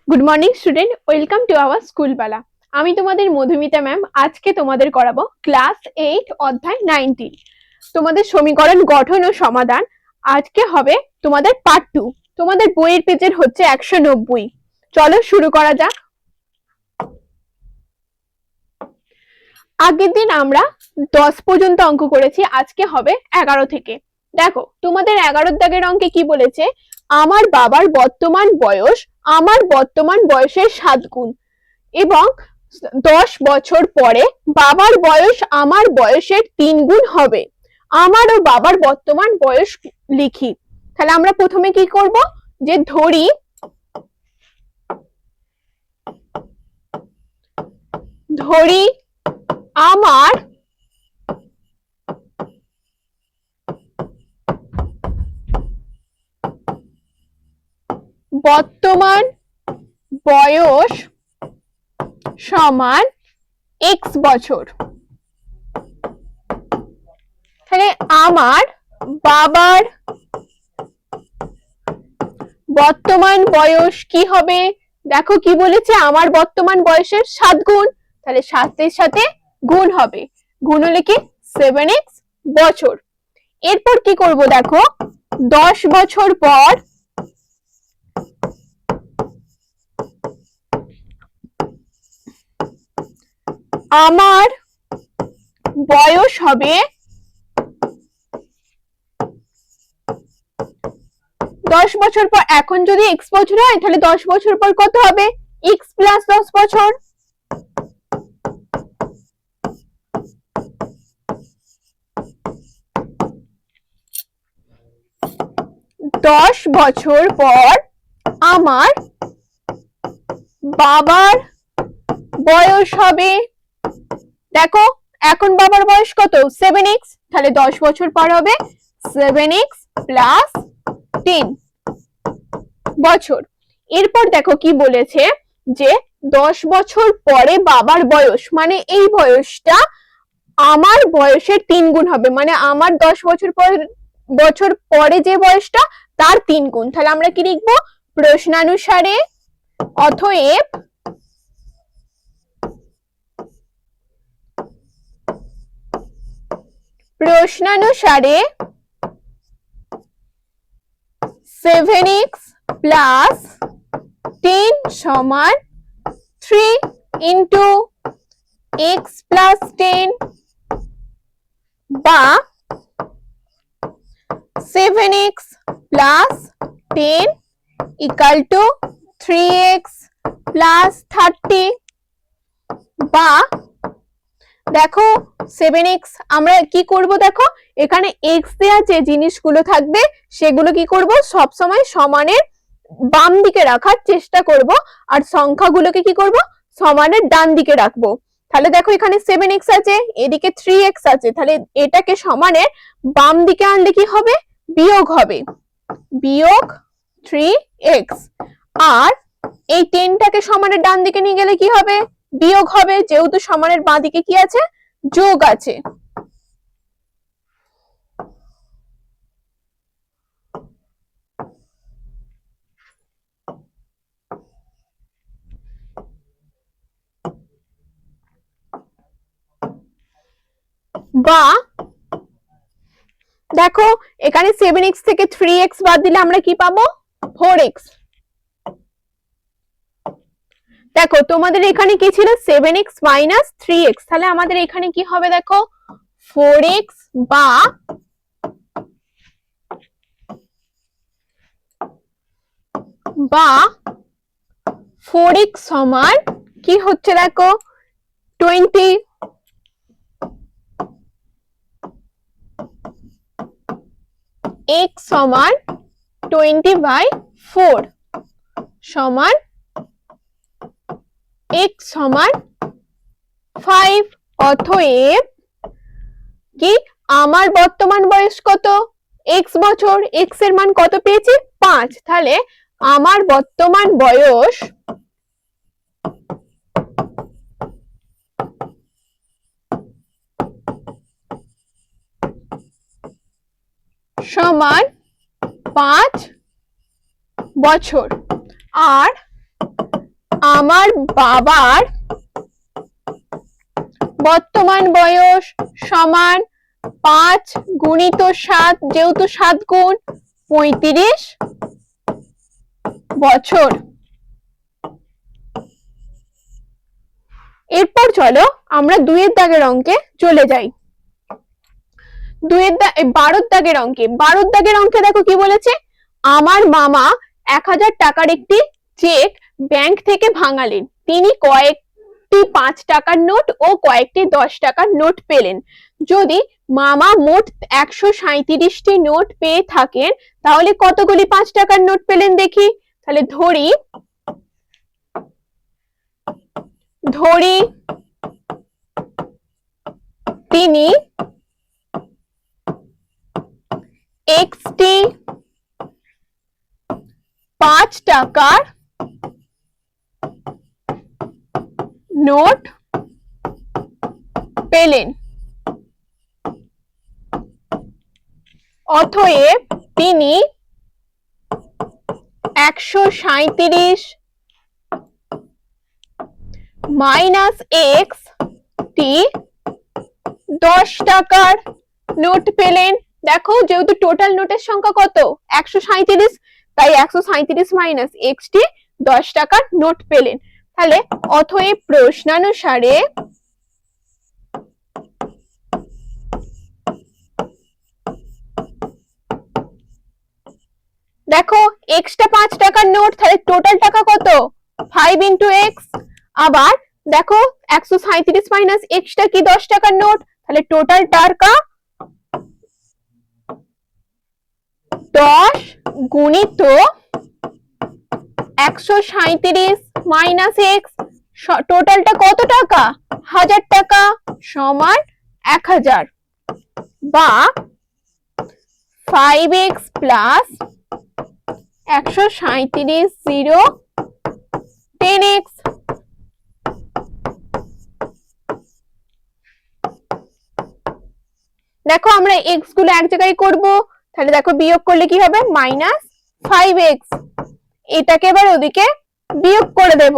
Good morning student, welcome to our school পালা। আমি তোমাদের মধুমিতা ম্যাম। আজকে তোমাদের করাবো ক্লাস 8 অধ্যায় 19 তোমাদের সমীকরণ গঠন ও সমাধান। আজকে হবে তোমাদের পার্ট 2। তোমাদের বইয়ের পেজের হচ্ছে 190। চলো শুরু করা যাক। আগের দিন আমরা 10 পর্যন্ত অঙ্ক করেছি, আজকে হবে 11 থেকে। দেখো তোমাদের 11 দাগের অঙ্কে কি বলেছে, আমার বাবার বর্তমান বয়স আমার বর্তমান বয়সের 7 গুণ এবং 10 বছর পরে বাবার বয়স আমার বয়সের 3 গুণ হবে। আমার ও বাবার বর্তমান বয়স লিখি। তাহলে আমরা প্রথমে কি করব, যে ধরি আমার বর্তমান বয়স সমান x বছর। তাহলে আমার বাবার বর্তমান বয়স কি হবে, দেখো কি বলেছে, আমার বর্তমান বয়সের 7 গুণ। তাহলে 7 এর সাথে গুণ হবে, গুণ হলে কি 7x বছর। এরপর কি করব, দেখো 10 বছর পর আমার বয়স হবে 10 বছর পর, এখন যদি x বছর হয় তাহলে 10 বছর পর কত হবে, x প্লাস 10 বছর। দশ বছর পর আমার বাবার বয়স হবে, দেখো এখন বাবার বয়স কত, 7x, তাহলে 10 বছর পর হবে 7x প্লাস 10 বছর। এরপর দেখো কি বলেছে, যে 10 বছর পরে বাবার বয়স মানে এই বয়সটা আমার বয়সের 3 গুণ হবে, মানে আমার 10 বছর পরে যে বয়সটা তার 3 গুণ। তাহলে আমরা কি লিখবো, প্রশ্নানুসারে অতএব প্রশ্নানুসারে 7x প্লাস 10 সমান 3 ইন্টু x প্লাস 10 বা 7x plus 10 equal to 3x plus 30 বা দেখো 7x আমরা কি করব, দেখো এখানে x দেয়া যে জিনিসগুলো থাকবে সেগুলো কি করব, সব সময় সমানের বাম দিকে রাখার চেষ্টা করব, আর সংখ্যাগুলোকে কি করব, সমানের ডান দিকে রাখবো। তাহলে দেখো এখানে 7x আছে, এদিকে 3x আছে, তাহলে এটাকে সমানের বাম দিকে আনলে কি হবে, বিয়োগ হবে, বিয়োগ 3x। আর এই 10টাকে সমানের ডান দিকে নিয়ে গেলে কি হবে, বিয়োগ হবে, যেহেতু সমানের বাঁ দিকে কি আছে, যোগ আছে। বা দেখো এখানে 7x থেকে 3x বাদ দিলে আমরা কি পাবো, 4x। দেখো তোমাদের এখানে কি ছিল, 7x মাইনাস 3x, তাহলে আমাদের এখানে কি হবে, দেখো 4x বা 4x সমান কি হচ্ছে, দেখো 20। x সমান 20/4 সমান x সমান 5। অতএব কি আমার বর্তমান বয়স কত, x বছর, x এর মান কত পেয়েছি, 5। তাহলে আমার বর্তমান বয়স সমান 5 বছর। আর আমার বাবার বর্তমান বয়স সমান 5 গুণিত 7, যেহেতু 7 গুণ 35 বছর। এরপর চলো আমরা 2 এর দাগের অঙ্কে চলে যাই। 12 দাগের অঙ্কে দেখো কি বলেছে, আমার মামা 1000 টাকার একটি চেক ব্যাংক থেকে ভাঙালেন। তিনি কয়েকটি 5 টাকার নোট ও কয়েকটি 10 টাকার নোট পেলেন। যদি মামা মোট 137টি নোট পেয়ে থাকেন তাহলে কতগুলি 5 টাকার নোট পেলেন দেখি। তাহলে ধরি তিনি একটি 5 টাকার নোট পেলেন, অতএব তিনি 137 মাইনাস এক্স টি 10 টাকার নোট পেলেন। দেখো যেহেতু টোটাল নোটের সংখ্যা কত 137, তাই 137 মাইনাস এক্স টি 10 টাকার নোট পেলেন। তাহলে অতএব প্রশ্নানুসারে দেখো এক্সটা 5 টাকার নোট, তাহলে টোটাল টাকা কত 5 ইন্টু এক্স। আবার দেখো 137 মাইনাস এক্সটা কি 10 টাকার নোট, তাহলে টোটাল টাকা 10 গুণিত 137 মাইনাস এক্স, টোটালটা কত টাকা 1000 টাকা সমান 1000, বা 5x প্লাস 137 0 10x। দেখো আমরা এক্স গুলো এক জায়গায় করব, তাহলে দেখো বিয়োগ করলে কি হবে মাইনাস 5x, এটাকে এবার ওদিকে বিয়োগ করে দেব।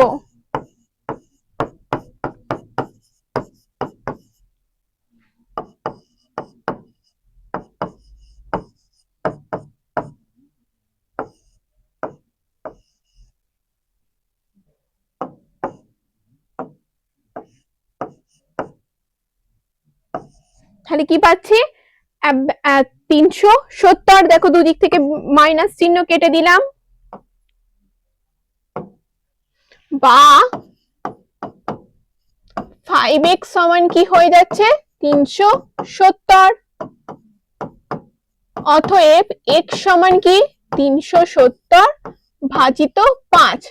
তাহলে কি পাচ্ছি 370, দেখো দুদিক থেকে মাইনাস চিহ্ন কেটে দিলাম, বা 5x সমান কি হয়ে যাচ্ছে 370, অতএব x সমান কি 370 ভাজিত 5।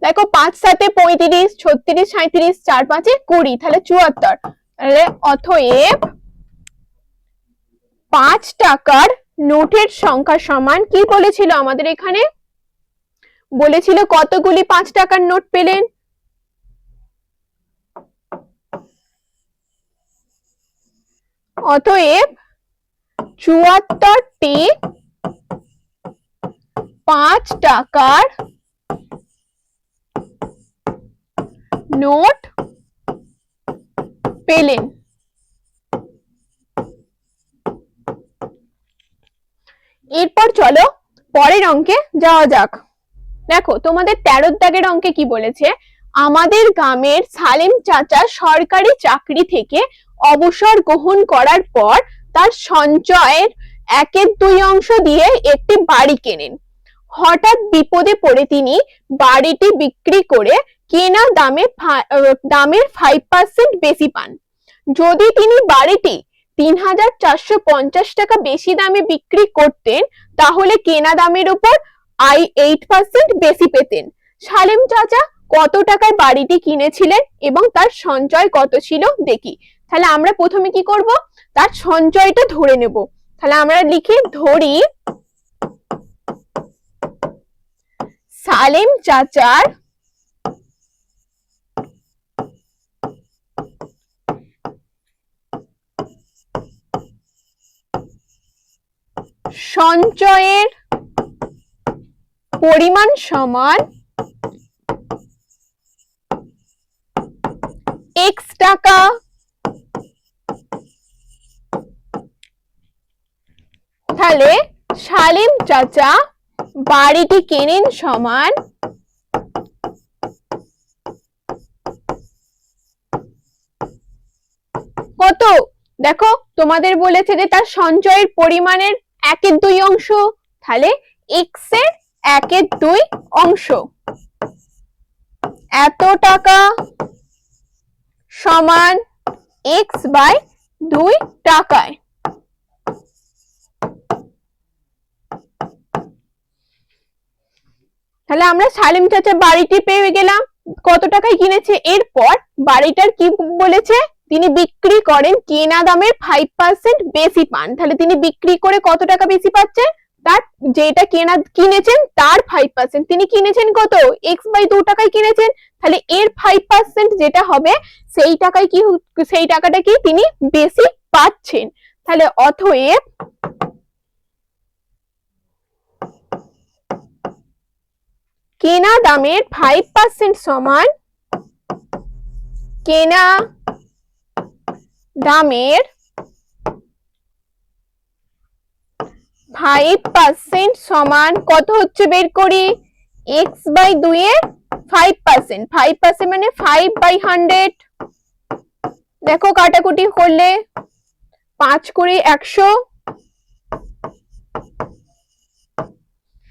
দেখো 5 7 35, 36 37, 4 5 20, তাহলে 74। তাহলে অতএব 5 টাকার নোটের সংখ্যা সমান কি বলেছিল আমাদের এখানে, বলেছিল কতগুলি 5 টাকার নোট পেলেন, অতএব 74টি 5 টাকার নোট পেলেন। এরপর চলো পরের অঙ্কে যাওয়া যাক। দেখো তোমাদের 13 দাগের অঙ্কে কি বলেছে, আমাদের গ্রামের সালেম চাচা সরকারি চাকরি থেকে অবসর গ্রহণ করার পর তার সঞ্চয়ের 1/2 অংশ দিয়ে একটি বাড়ি কেনেন। হঠাৎ বিপদে পড়ে তিনি বাড়িটি বিক্রি করে কেনা দামের 5% বেশি পান। যদি তিনি বাড়িটি 3450 টাকা বেশি দামে বিক্রি করতেন তাহলে কেনা দামের উপর 8% বেশি পেতেন। সালেম চাচা কত টাকায় বাড়িটি কিনেছিলেন এবং তার সঞ্চয় কত ছিল দেখি। তাহলে আমরা প্রথমে কি করব, তার সঞ্চয়টা ধরে নেব। তাহলে আমরা লিখি ধরি সালেম চাচার সঞ্চয়ের পরিমাণ সমান x টাকা। তাহলে সালিম চাচা বাড়িটি কেনেন সমান কত? দেখো তোমাদের বলেছে যে তার সঞ্চয়ের পরিমাণের 1/2 অংশ, তাহলে x এর 1/2 অংশ, এত টাকা সমান x/2 টাকায়। তাহলে আমরা সালিম চাচা বাড়িটি পেয়ে গেলাম, কত টাকায় কিনেছে। এরপর বাড়িটার কি বলেছে, তিনি বিক্রি করেন কেনা দামের 5% বেশি পান। তাহলে তিনি বিক্রি করে কত টাকা বেশি পাচ্ছেন, তার যেটা কিনেছেন তার 5%। তিনি কিনেছেন কত, x/2 টাকায় কিনেছেন, তাহলে এর 5% যেটা হবে সেই টাকায় কি, সেই টাকাটা কি তিনি বেশি পাচ্ছেন। তাহলে অতএব কেনা দামের 5% সমান কেনা দামের 5% সমান কত হচ্ছে বের করি, x/2 এর 5%। 5% মানে 5/100। দেখো কাটাকুটি করলে 5 করে 100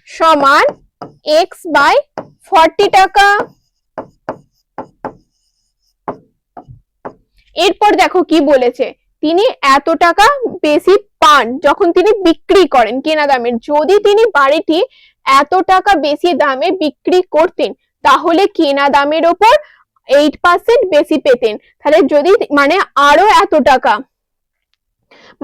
সমান x/40 টাকা। এরপর দেখো কি বলেছে, তিনি এত টাকা বেশি পান যখন তিনি বিক্রি করেন কেনা দামের। যদি তিনি বাড়িটি এত টাকা বেশি দামে বিক্রি করতেন তাহলে কেনা দামের ওপর 8% বেশি পেতেন। তাহলে যদি মানে আরো এত টাকা,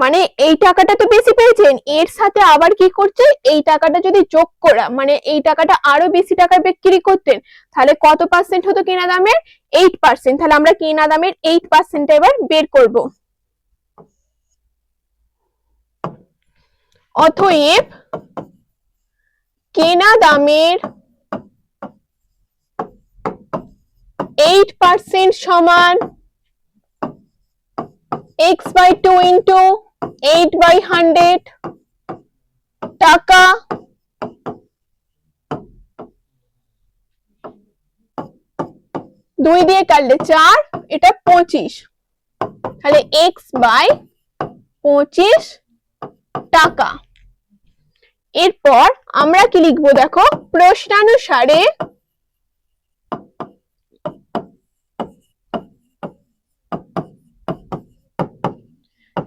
মানে এই টাকাটা তো বেশি পেয়েছেন, এর সাথে আবার কি করছে, এই টাকাটা যদি যোগ করা, মানে এই টাকাটা আরো বেশি টাকায় বিক্রি করতেন তাহলে কত পার্সেন্ট হতো কেনা দামের, 8%। তাহলে আমরা কেনা দামের 8% এবার বের করব। অতএব কেনা দামের 8% সমান x/2 into 8/100 টাকা। 2 দিয়ে কাটলে 4, এটা 25, তাহলে x/25 টাকা। এরপর আমরা কি লিখবো দেখো, প্রশ্নানুসারে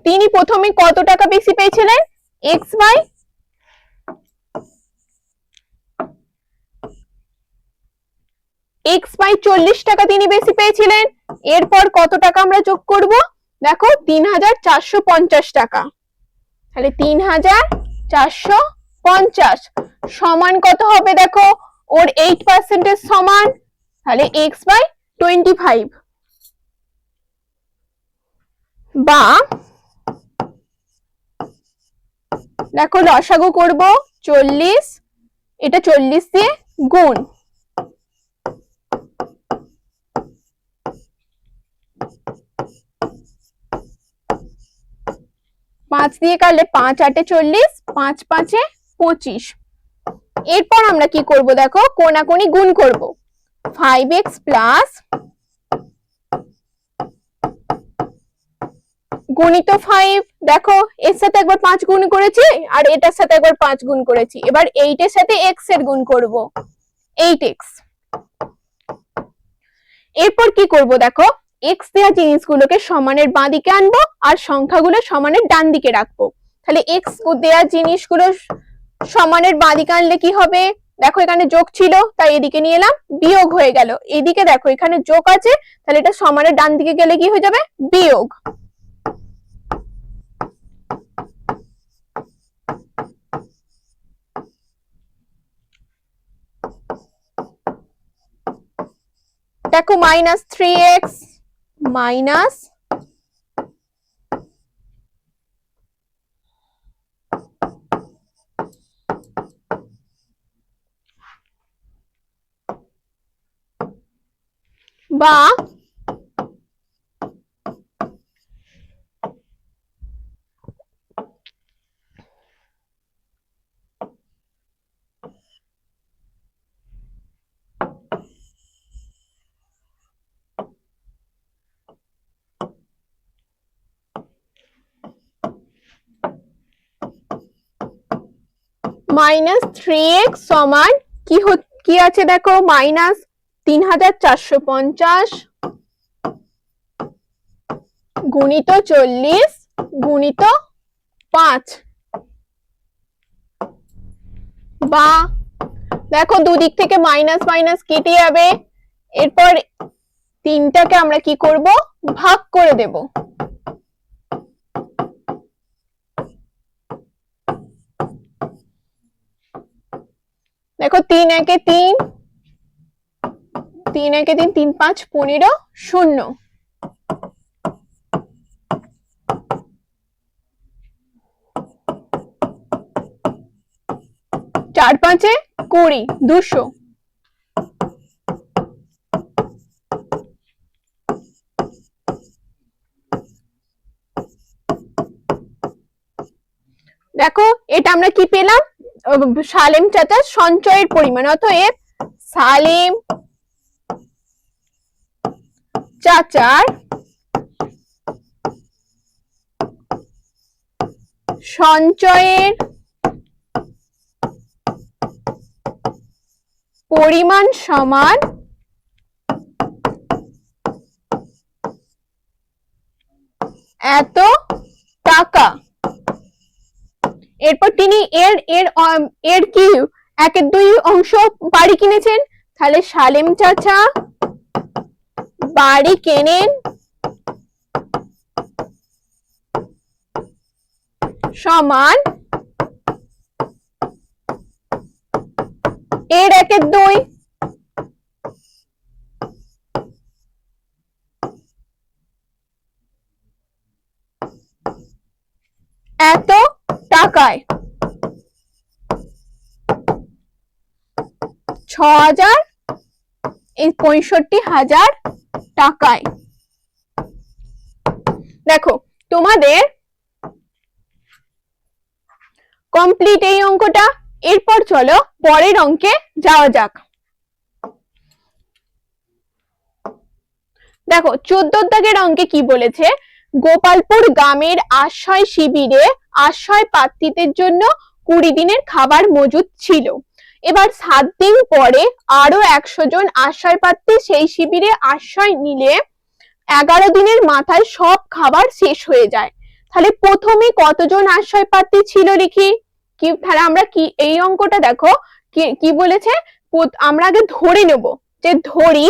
তিনি প্রথমে কত টাকা বেশি পেয়েছিলেন, x/40 টাকা তিনি বেশি পেয়েছিলেন। এরপর কত টাকা আমরা যোগ করব, দেখো 3450 টাকা। তাহলে 3450 সমান কত হবে, দেখো ওর 8% এর সমান, তাহলে x/25 বা দেখো লসাগু করব 40, এটা 40 দিয়ে গুণ, 5 দিয়ে কাটলে 5 8 40, 5 5 25। এরপর আমরা কি করব দেখো, কোনাকুনি গুণ করব, 5x প্লাস গুণিত 5, দেখো এর সাথে একবার 5 গুণ করেছি আর এটার সাথে একবার 5 গুণ করেছি, এবার 8 এর সাথে x এর গুণ করব, 8x। এরপর কি করব দেখো, x দেওয়া জিনিসগুলোকে সমানের বাঁ দিকে আনবো আর সংখ্যাগুলো সমানের ডান দিকে রাখবো। তাহলে x দেওয়া জিনিসগুলো সমানের বাঁ দিকে আনলে কি হবে, দেখো এখানে যোগ ছিল তাই এদিকে নিয়ে এলাম, বিয়োগ হয়ে গেল। এদিকে দেখো এখানে যোগ আছে, তাহলে এটা সমানের ডান দিকে গেলে কি হয়ে যাবে, বিয়োগ। দেখো -3x মাইনাস বা -3x সমান কি আছে দেখো, -3450 গুণিত 40 গুণিত 5, বা দেখো দুদিক থেকে মাইনাস মাইনাস কেটে যাবে, এরপর 3টাকে আমরা কি করব, ভাগ করে দেব। দেখো 3 একে 3, 3 একে 3, 3 5 15, 0, 4 5 20, 200। দেখো এটা আমরা কি পেলাম, সালেম চাচার সঞ্চয়ের পরিমাণ, অতএব সালেম চাচার সঞ্চয়ের পরিমাণ সমান এত টাকা। এরপর তিনি এর কি 1/2 অংশ বাড়ি কিনেছেন, তাহলে সালেম চাচা বাড়ি কেনেন সমান এর 1/2, এত টাকায়, 65,000 টাকায়। দেখো তোমাদের কমপ্লিট এই অঙ্কটা। এরপর চলো পরের অঙ্কে যাওয়া যাক। দেখো 14 দাগের অঙ্কে কি বলেছে, গোপালপুর গ্রামের আশ্রয় শিবিরে আশ্রয় প্রার্থীদের জন্য 20 দিনের খাবার মজুদ ছিল। এবার 7 দিন পরে আরো 100 জন আশ্রয় প্রার্থী সেই শিবিরে আশ্রয় নিলে 11 দিনের মাথায় সব খাবার শেষ হয়ে যায়। তাহলে প্রথমে কতজন আশ্রয় প্রার্থী ছিল লিখি। কি তাহলে আমরা কি এই অঙ্কটা দেখো কি বলেছে, আমরা আগে ধরে নেব, যে ধরি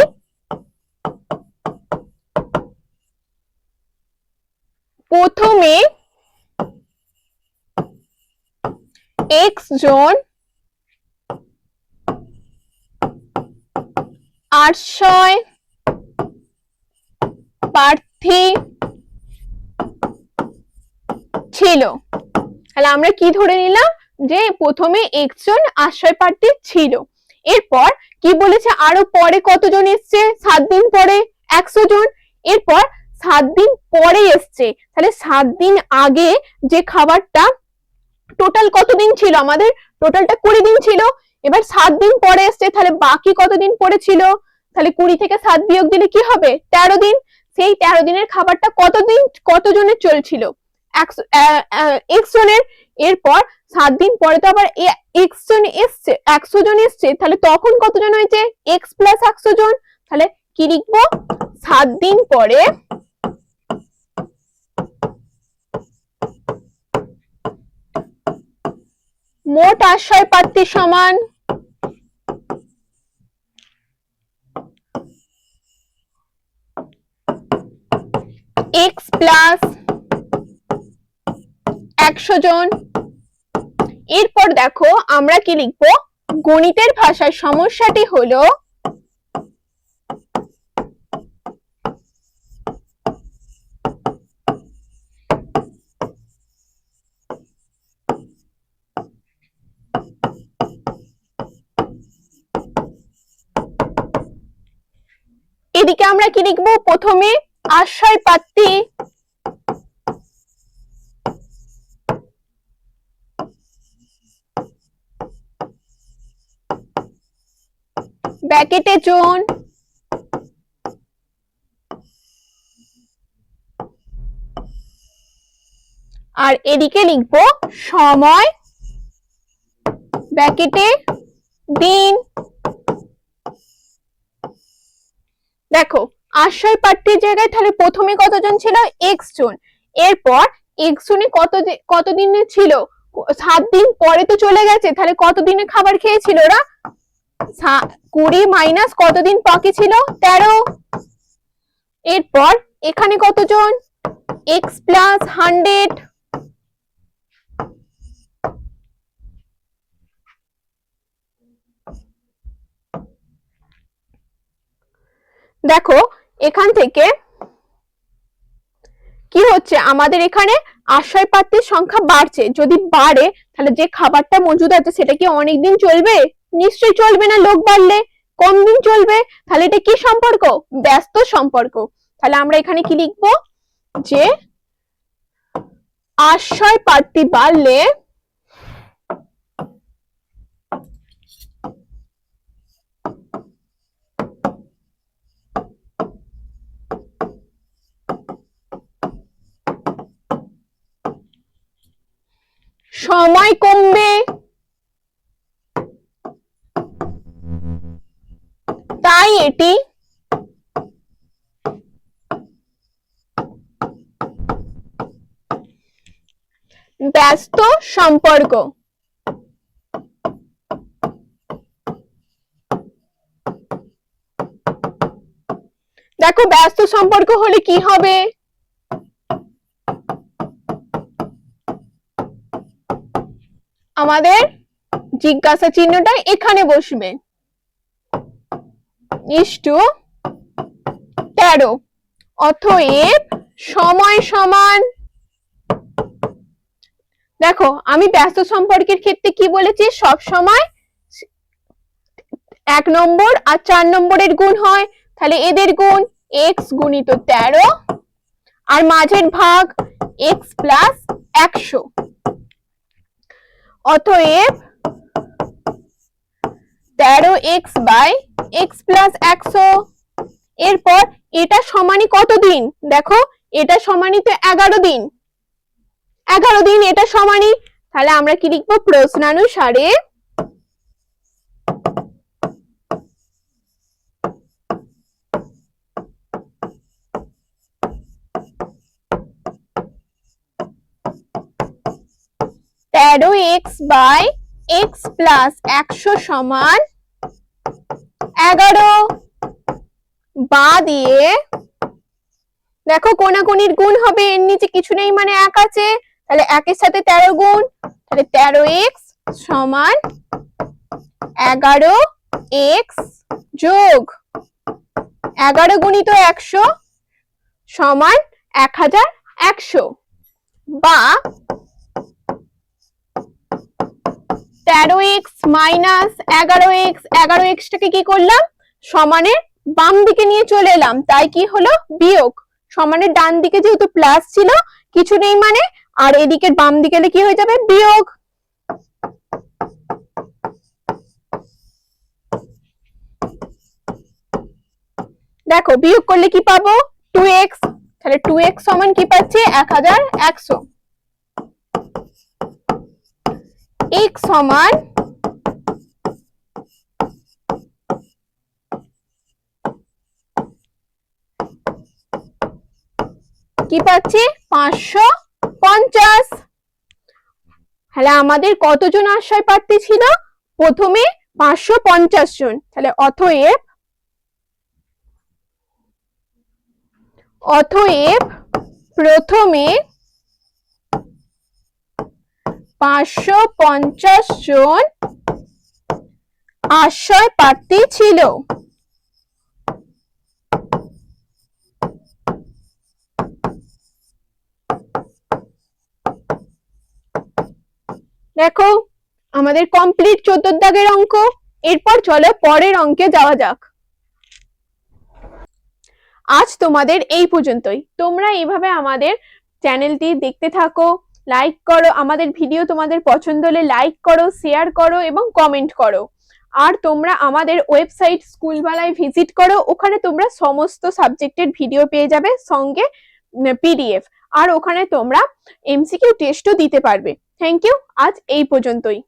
প্রথমে x জন আশ্রয় প্রার্থী ছিল। তাহলে আমরা কি ধরে নিলাম, যে প্রথমে x জন আশ্রয় প্রার্থী ছিল। এরপর কি বলেছে, আরো পরে কতজন এসছে, 7 দিন পরে 100 জন। এরপর 7 দিন পরে এসছে, তাহলে 7 দিন আগে যে খাবারটা, টোটাল কতদিন ছিল আমাদের, টোটালটা 20 দিন ছিল। এবার 7 দিন পরে এসছে, তাহলে বাকি কতদিন পরে ছিল, তাহলে 20 থেকে 7 বিয়োগ দিলে কি হবে, 13 দিন। সেই 13 দিনের খাবারটা কতজনের চলছিল, x জনের। এরপর 7 দিন পরে তো আবার x জন এসছে, 100 জন এসছে, তাহলে তখন কতজন হয়েছে, x প্লাস 100 জন। তাহলে কি লিখবো, 7 দিন পরে মোট আশ্রয় প্রার্থী সমান x প্লাস 100 জন। এরপর দেখো আমরা কি লিখবো, গণিতের ভাষায় সমস্যাটি হলো এদিকে আমরা কি লিখবো? প্রথমে আশ্রয় প্রার্থী, ব্র্যাকেটে জন, আর এদিকে লিখবো সময়, ব্র্যাকেটে দিন। দেখো আশ্রয় প্রার্থীর জায়গায় তাহলে প্রথমে কতজন ছিল? এক্স জন। এরপর এক্স জনে কতদিনে ছিল? 7 দিন পরে তো চলে গেছে, তাহলে কতদিনে খাবার খেয়েছিল ওরা? 20 মাইনাস কতদিন বাকি ছিল? 13। এরপর এখানে কতজন? X plus 100। দেখো এখান থেকে কি হচ্ছে, আমাদের এখানে আশ্রয় প্রার্থীর সংখ্যা বাড়ছে। যদি বাড়ে তাহলে যে খাবারটা মজুদ আছে সেটা কি অনেকদিন চলবে? নিশ্চয়ই চলবে না। লোক বাড়লে কম দিন চলবে। তাহলে এটা কি সম্পর্ক? ব্যস্ত সম্পর্ক। তাহলে আমরা এখানে কি লিখবো? যে আশ্রয় প্রার্থী বাড়লে সময় কমবে, তাই এটি ব্যস্ত সম্পর্ক। দেখো ব্যস্ত সম্পর্ক হলে কি হবে? আমাদের জিজ্ঞাসা চিহ্নটা এখানে বসবে, ইস্টু 13। অতএব সময় সমান, দেখো আমি ব্যস্ত সম্পর্কের ক্ষেত্রে কি বলেছি? সব সময় 1 নম্বর আর 4 নম্বরের গুণ হয়। তাহলে এদের গুণ x গুণিত 13 আর মাঝের ভাগ x প্লাস 100। অতএব 13x বাই x প্লাস 100। এরপর এটা সমানই কত দিন? দেখো এটা সমানই তো 11 দিন। 11 দিন এটা সমানই। তাহলে আমরা কি লিখবো? প্রশ্নানুসারে তেরো এক্স বাই এক্স প্লাস 100 সমান 11। বা দিয়ে দেখো কোনাকুনির গুণ হবে, এর নিচে কিছু নেই মানে 1 আছে, তাহলে 1 এর সাথে 13 গুণ, তাহলে 13x সমান 11x যোগ 11 গুণিত 100 সমান 1100। বা 13x মাইনাস 11x, 11x টাকে কি করলাম? সমানের বাম দিকে নিয়ে চলে এলাম, তাই কি হলো? বিয়োগ। সমানের ডান দিকে যেহেতু প্লাস ছিল কিছু নেই মানে, আর এদিকের বাম দিকে কি হয়ে যাবে? বিয়োগ। দেখো বিয়োগ করলে কি পাবো? 2x। তাহলে 2x সমান কি পাচ্ছি? 1100। x সমান কি পাচ্ছি? 550। তাহলে আমাদের কতজন আশ্রয় প্রার্থী ছিল? প্রথমে 550 জন। তাহলে অতএব প্রথমে 550 জন আশ্রয় প্রার্থী ছিল। দেখো আমাদের কমপ্লিট 14 দাগের অঙ্ক। এরপর চলো পরের অঙ্কে যাওয়া যাক। আজ তোমাদের এই পর্যন্তই। তোমরা এইভাবে আমাদের চ্যানেলটি দেখতে থাকো, লাইক করো, আমাদের ভিডিও তোমাদের পছন্দ হলে লাইক করো, শেয়ার করো এবং কমেন্ট করো। আর তোমরা আমাদের ওয়েবসাইট স্কুলবালায় ভিজিট করো, ওখানে তোমরা সমস্ত সাবজেক্টের ভিডিও পেয়ে যাবে, সঙ্গে পিডিএফ। আর ওখানে তোমরা এমসিকিউ টেস্টও দিতে পারবে। থ্যাংক ইউ, আজ এই পর্যন্তই।